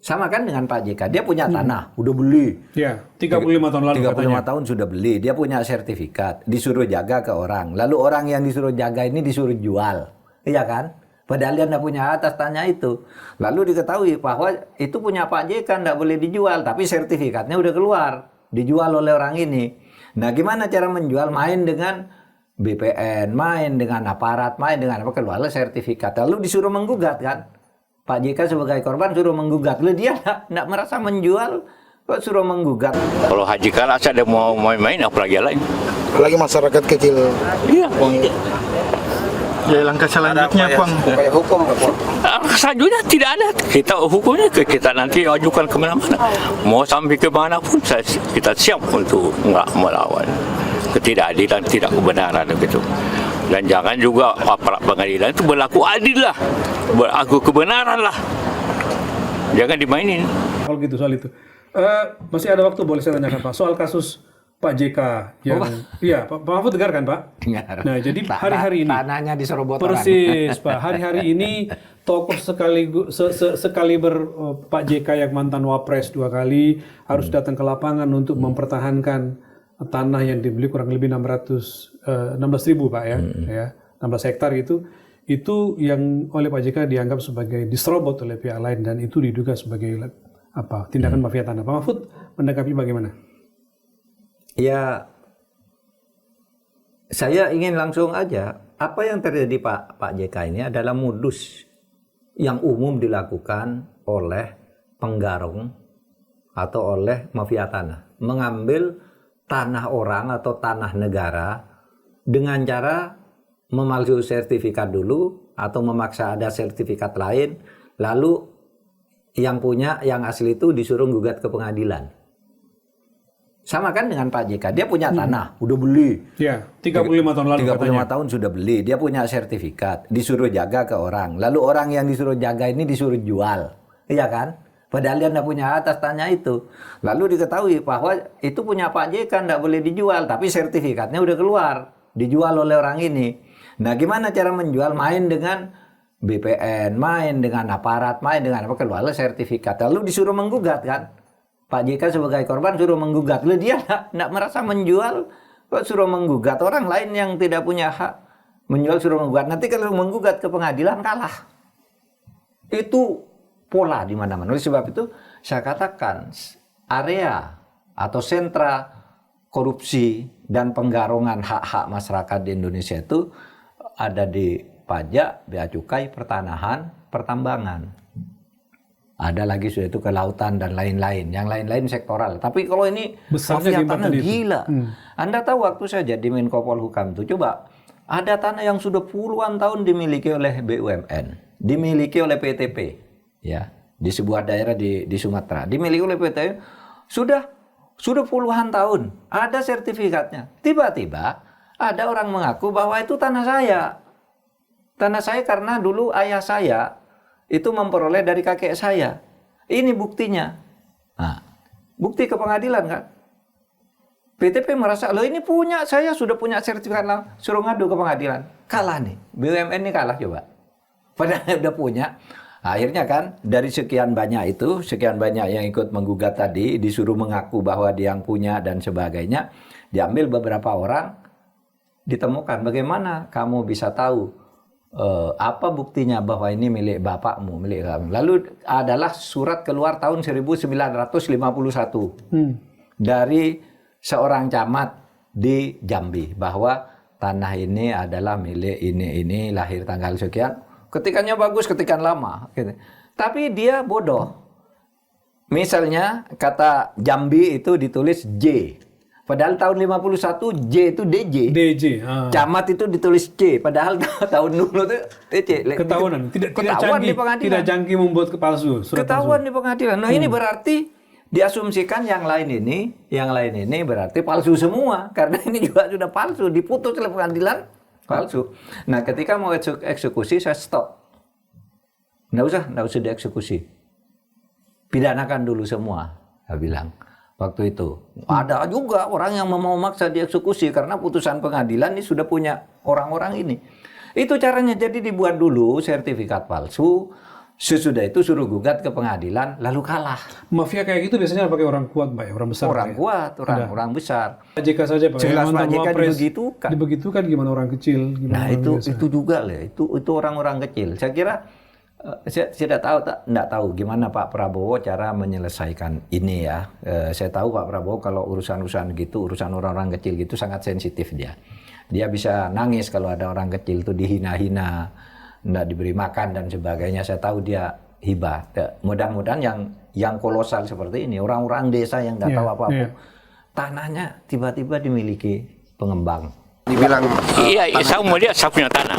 Sama kan dengan Pak JK, dia punya tanah, udah beli. Ya, 35 tahun lalu 35 katanya. tahun sudah beli, dia punya sertifikat, disuruh jaga ke orang. Lalu orang yang disuruh jaga ini disuruh jual, iya kan? Padahal dia tidak punya atas tanah itu. Lalu diketahui bahwa itu punya Pak JK, tidak boleh dijual, tapi sertifikatnya udah keluar, dijual oleh orang ini. Nah, gimana cara menjual? Main dengan BPN, main dengan aparat, main dengan apa, keluarlah sertifikat. Lalu disuruh menggugat kan? Pak JK sebagai korban suruh menggugat. Lalu dia tidak merasa menjual, kok suruh menggugat. Kalau Haji kalah ada mau main-main apalagi lain. Apalagi masyarakat kecil. Iya. Ya langkah selanjutnya Bang. Upaya hukum Bang. Selanjutnya tidak ada. Kita hukumnya kita nanti ajukan kemana-mana. Mau sampai ke mana pun kita siap untuk nggak melawan ketidakadilan, tidak kebenaran begitu. Dan jangan juga aparat pengadilan itu berlaku adil lah, berlaku kebenaran lah. Jangan dimainin. Kalau gitu soal itu. Masih ada waktu, boleh saya tanyakan Pak, soal kasus Pak JK yang iya Pak Mahfud dengar kan Pak? Dengar. Nah jadi hari-hari ini tanahnya diserobot orang. persis Pak, hari-hari ini tokoh sekaliber Pak JK yang mantan wapres 2 kali harus datang ke lapangan untuk mempertahankan tanah yang dibeli kurang lebih 16.000 Pak ya, 16 hektar itu yang oleh Pak JK dianggap sebagai diserobot oleh pihak lain dan itu diduga sebagai apa tindakan mafia tanah. Pak Mahfud menanggapi bagaimana? Ya, saya ingin langsung aja, apa yang terjadi Pak JK ini adalah modus yang umum dilakukan oleh penggarung atau oleh mafia tanah, mengambil tanah orang atau tanah negara dengan cara memalsu sertifikat dulu atau memaksa ada sertifikat lain, lalu yang punya, yang asli itu disuruh gugat ke pengadilan. Sama kan dengan Pak JK, dia punya tanah, udah beli. Ya, 35 tahun lalu 35 katanya. tahun sudah beli, dia punya sertifikat, disuruh jaga ke orang. Lalu orang yang disuruh jaga ini disuruh jual, iya kan? Padahal dia tidak punya atas tanah itu. Lalu diketahui bahwa itu punya Pak JK, tidak boleh dijual, tapi sertifikatnya udah keluar, dijual oleh orang ini. Nah, gimana cara menjual? Main dengan BPN, main dengan aparat, main dengan apa, keluarlah sertifikat. Lalu disuruh menggugat kan? Pak JK sebagai korban suruh menggugat. Lalu dia tidak merasa menjual, kok suruh menggugat. Orang lain yang tidak punya hak menjual suruh menggugat. Nanti kalau menggugat ke pengadilan kalah. Itu pola di mana-mana. Oleh sebab itu saya katakan area atau sentra korupsi dan penggarungan hak-hak masyarakat di Indonesia itu ada di pajak, bea cukai, pertanahan, pertambangan. Ada lagi sudah itu kelautan dan lain-lain. Yang lain-lain sektoral. Tapi kalau ini mafia tanah gila. Anda tahu waktu saya jadi Menko Polhukam itu, coba ada tanah yang sudah puluhan tahun dimiliki oleh BUMN, dimiliki oleh PTP, ya, di sebuah daerah di Sumatera, dimiliki oleh PTP sudah puluhan tahun, ada sertifikatnya. Tiba-tiba ada orang mengaku bahwa itu tanah saya. Tanah saya karena dulu ayah saya itu memperoleh dari kakek saya. Ini buktinya. Nah, bukti ke pengadilan kan. PTP merasa, loh ini punya, saya sudah punya sertifikat lah. Suruh ngadu ke pengadilan. Kalah nih. BUMN ini kalah coba. Padahal udah punya. Akhirnya kan dari sekian banyak itu, sekian banyak yang ikut menggugat tadi, disuruh mengaku bahwa dia yang punya dan sebagainya. Diambil beberapa orang, ditemukan. Bagaimana kamu bisa tahu apa buktinya bahwa ini milik bapakmu, milik kamu. Lalu adalah surat keluar tahun 1951 dari seorang camat di Jambi bahwa tanah ini adalah milik ini lahir tanggal sekian, ketikannya bagus, ketikan lama gitu. Tapi dia bodoh. Misalnya kata Jambi itu ditulis J. Padahal tahun 51 J itu DJ. Camat itu ditulis C. Padahal tahun dulu itu TC. Ketahuan. Tidak canggih membuat palsu. Ketahuan di pengadilan. Nah, ini berarti diasumsikan yang lain ini berarti palsu semua. Karena ini juga sudah palsu, diputus oleh pengadilan palsu. Nah, ketika mau eksekusi saya stop. Nggak usah dieksekusi. Pidanakan dulu semua, saya bilang. Waktu itu ada juga orang yang mau maksa dieksekusi karena putusan pengadilan ini sudah punya orang-orang ini. Itu caranya, jadi dibuat dulu sertifikat palsu, Sesudah itu suruh gugat ke pengadilan, lalu kalah. Mafia kayak gitu biasanya pakai orang kuat, Pak, ya? Orang besar. Orang Pak, ya? kuat, orang besar. Pak JK saja, Pak. Jelas Yang Pak mantan JK Wapres dibegitukan. Dibegitukan gimana orang kecil? Gimana Nah orang itu biasa? juga lah, itu orang-orang kecil. Saya kira saya tidak tahu, tidak tahu gimana Pak Prabowo cara menyelesaikan ini ya. Saya tahu Pak Prabowo kalau urusan-urusan gitu, urusan orang-orang kecil gitu sangat sensitif dia. Dia bisa nangis kalau ada orang kecil itu dihina-hina, tidak diberi makan dan sebagainya. Saya tahu dia hibah. Mudah-mudahan yang kolosal seperti ini, orang-orang desa yang nggak tahu apa-apa, tanahnya tiba-tiba dimiliki pengembang. Dibilang Iya, saya mau lihat saya punya tanah.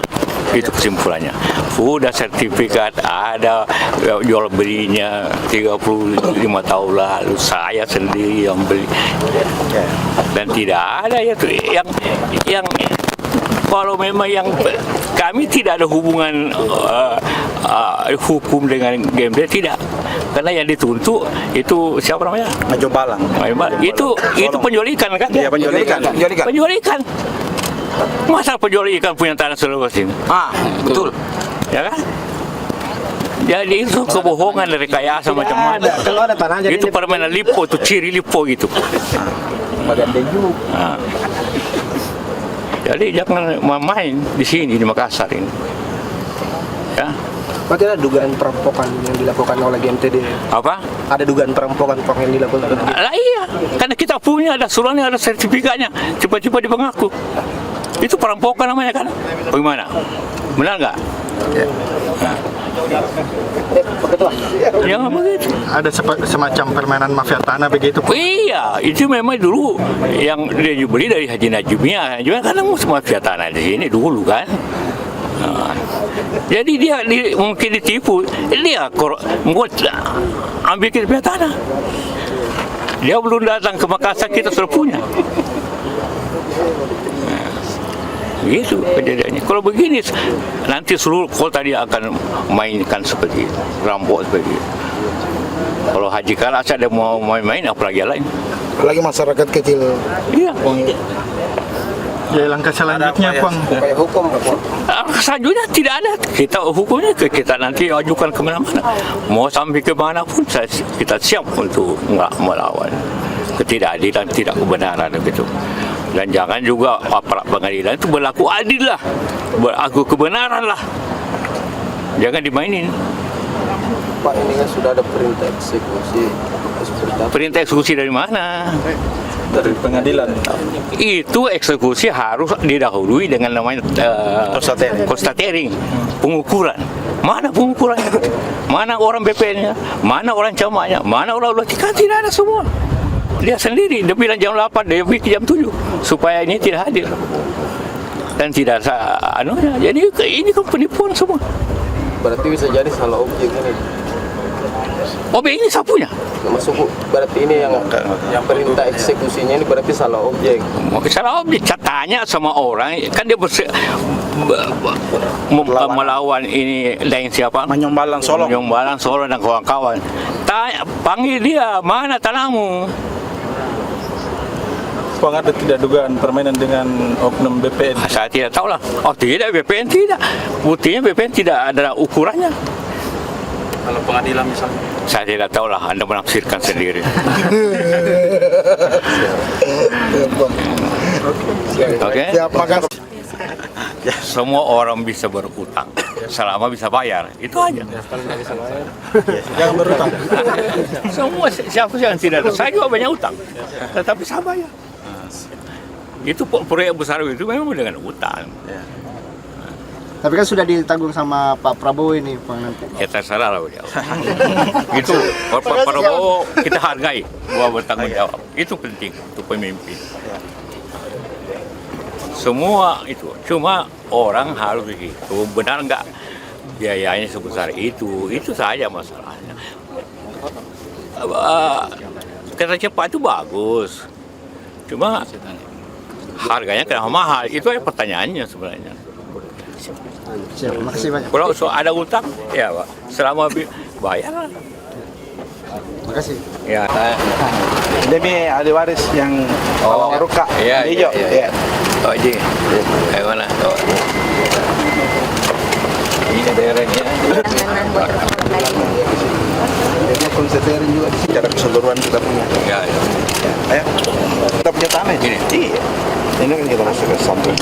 Itu kesimpulannya. Udah sertifikat, ada jual belinya 35 tahun lalu. Saya sendiri yang beli. Dan tidak ada ya tuh yang kalau memang yang kami tidak ada hubungan hukum dengan GMD, tidak. Karena yang dituntut itu siapa namanya? Majo Balang. Itu penjualikan kan? Iya, penjualikan. Penjualikan. Masa penjual ikan punya tanah seluas ini? Betul. Ya kan? Jadi itu kebohongan dari rekayasa macam-macam. Kalau ada tanah jadi Itu permainan lipo, itu ciri lipo gitu. bagian deju. Nah. Jadi jangan main di sini di Makassar ini. Ya. Berarti ada dugaan perampokan yang dilakukan oleh GMTD. Apa? Ada dugaan perampokan yang dilakukan oleh GMTD. Lah iya, karena kita punya ada suratnya, ada sertifikatnya. Cepat-cepat dipengaku. Itu perampokan namanya kan? Bagaimana? Benar nggak? Jangan begitu. Ada semacam permainan mafia tanah begitu. Iya, itu memang dulu yang dia beli dari Haji Najibnya. Juga kan mafia tanah di sini dulu kan. Nah, jadi dia mungkin ditipu. Dia buat ambil kita punya tanah. Dia belum datang ke Makassar, kita sudah punya. Gitu kejadiannya. Kalau begini nanti seluruh kota dia akan mainkan seperti itu, rampok seperti itu. Kalau Haji Kalas ada mau main-main apalagi lain. Apalagi masyarakat kecil. Iya. Ya langkah selanjutnya Bang. Upaya hukum, Selanjutnya tidak ada. Kita hukumnya kita nanti ajukan kemana-mana. Mau sampai ke mana pun kita siap untuk nggak melawan ketidakadilan, tidak kebenaran begitu. Dan jangan juga aparat pengadilan itu berlaku adil lah, berlaku kebenaran lah. Jangan dimainin. Pak, ini kan sudah ada perintah eksekusi. Perintah eksekusi dari mana? Dari pengadilan. Itu eksekusi harus didahului dengan namanya konstatering, pengukuran. Mana pengukurannya? Mana orang BPN-nya? Mana orang camatnya? Mana orang logika? Tidak ada semua. Dia sendiri, dia bilang jam 8, dia bikin jam 7 supaya ini tidak hadir dan tidak anunya. Jadi ini kan penipuan semua. Berarti bisa jadi salah objek ini. Objek ini saya punya. Masuk berarti ini yang perintah eksekusinya ini berarti salah objek. Salah objek, tanya sama orang kan dia melawan ini lain siapa? Manyombalang Solo. Manyombalang Solo dan kawan-kawan. Tanya, panggil dia, mana tanahmu? Bang, ada tidak dugaan permainan dengan oknum BPN? Saya tidak tahu lah. Oh tidak, BPN tidak. Buktinya BPN tidak ada ukurannya. Kalau pengadilan misalnya? Saya tidak tahu lah, Anda menafsirkan sendiri. Oke? Siap, makasih. Semua orang bisa berutang selama bisa bayar, itu aja. Jangan berutang. Semua siapa yang tidak ada, saya juga banyak utang, tetapi saya bayar. Itu proyek besar itu memang dengan utang. Tapi kan sudah ditanggung sama Pak Prabowo ini, Bang, nanti. Ya terserah lah beliau. Itu Pak Prabowo kita hargai bahwa bertanggung jawab. Itu penting untuk pemimpin. Semua itu, cuma orang harus begitu. Benar nggak biayanya sebesar itu saja masalahnya. Kereta cepat itu bagus, cuma harganya kenapa mahal? Itu aja pertanyaannya sebenarnya. Siap, makasih banyak. Kalau ada utang, ya Pak, selama bayar. Makasih. Ya. Demi ahli waris yang Ruka. Iya, hijau. iya. Oh, Ji. Kayak mana? Oh. Ini daerahnya. Dia konsentrasi juga secara keseluruhan kita punya. Ya, ya. Ayo, kita punya tanah ini. Iya. Ini kan kita masuk ke samping.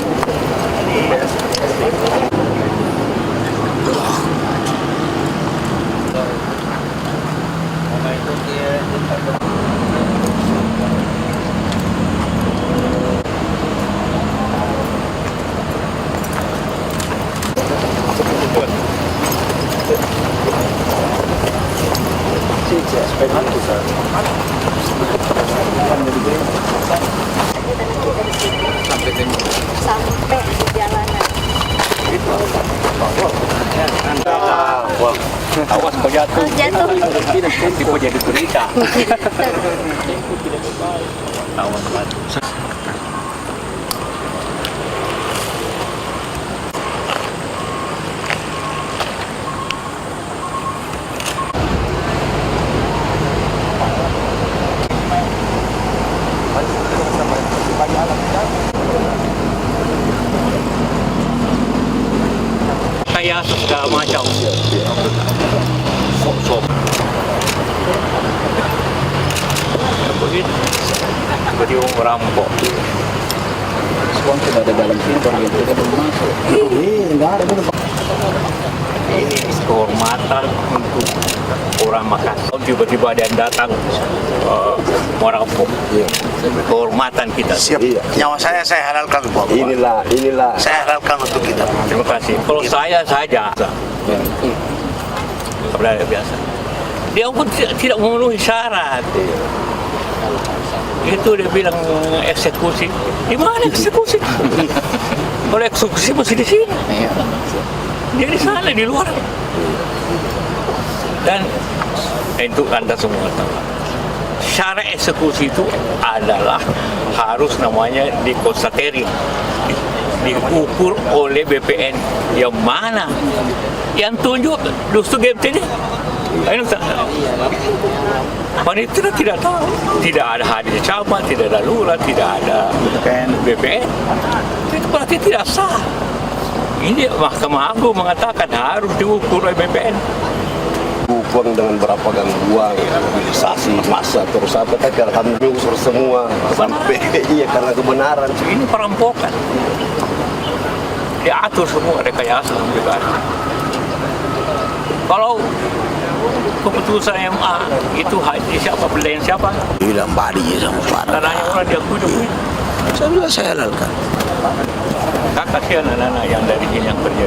Sampai di jalanan. Awas kau jatuh. Oh, jatuh. Nanti kau jadi cerita. Awas. Kayak segala macam. Sok. Begitu. Seperti orang merampok. Uang sudah ada dalam sini, orang itu kan belum masuk. Enggak ada belum. Ini kehormatan untuk orang Makassar. Tiba-tiba ada yang datang merampok. Kehormatan kita. Siap. Nyawa saya halalkan, Pak. Inilah. Saya halalkan untuk kita. Terima kasih. Kalau saya saja, berada biasa. Dia pun tidak memenuhi syarat. Itu dia bilang eksekusi. Di mana eksekusi? Kalau eksekusi masih di sini. Dia di sana, di luar. Dan untuk Anda semua tahu, syarat eksekusi itu adalah harus namanya dikonstateri, diukur oleh BPN. Yang mana? Yang tunjuk Dustu GMT ini. Panitia tidak tahu, tidak ada hadir camat, tidak ada lurah, tidak ada BPN. Itu berarti tidak sah. Ini Mahkamah Agung mengatakan harus diukur oleh BPN. Uang dengan berapa gangguan, mobilisasi, massa, terus apa, tapi alhamdulillah usur semua sampai iya karena kebenaran. Ini perampokan. Diatur semua rekayasa juga. Kalau keputusan MA itu haji siapa, belayan siapa? Bilang badi sama para. Tanahnya orang diakui. Saya halalkan. Kasihan anak-anak yang dari sini yang kerja.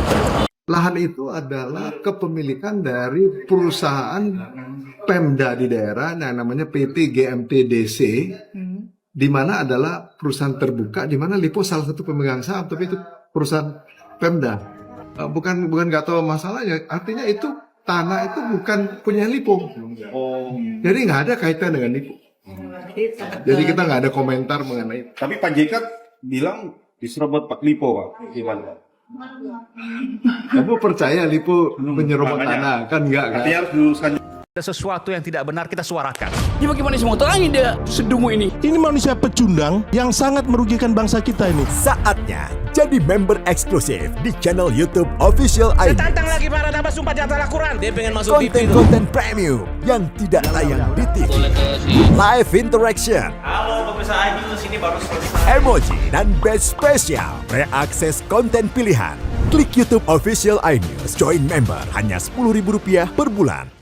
Lahan itu adalah kepemilikan dari perusahaan Pemda di daerah yang namanya PT GMTDC, di mana adalah perusahaan terbuka, di mana Lipo salah satu pemegang saham, tapi itu perusahaan Pemda. Bukan nggak tahu masalahnya, artinya itu tanah itu bukan punya Lipo. Jadi nggak ada kaitan dengan Lipo. Jadi kita nggak ada komentar mengenai itu. Tapi Pak JK bilang diserobot Pak Lipo, Pak. Gimana? Kamu percaya Lipo menyerobot tanah? Kan enggak kan? Artinya harus diluruskan. Ada sesuatu yang tidak benar, kita suarakan. Ya bagaimana semua terangin dia sedumu ini? Ini manusia pecundang yang sangat merugikan bangsa kita ini. Saatnya jadi member eksklusif di channel YouTube Official ID. Tantang lagi para tambah sumpah di atas Al-Quran. Dia pengen masuk TV. Konten premium yang tidak tayang di TV. Live interaction. Halo pemirsa iNews, ini baru selesai. Emoji dan badge spesial. Reakses konten pilihan. Klik YouTube Official iNews. Join member hanya Rp10.000 per bulan.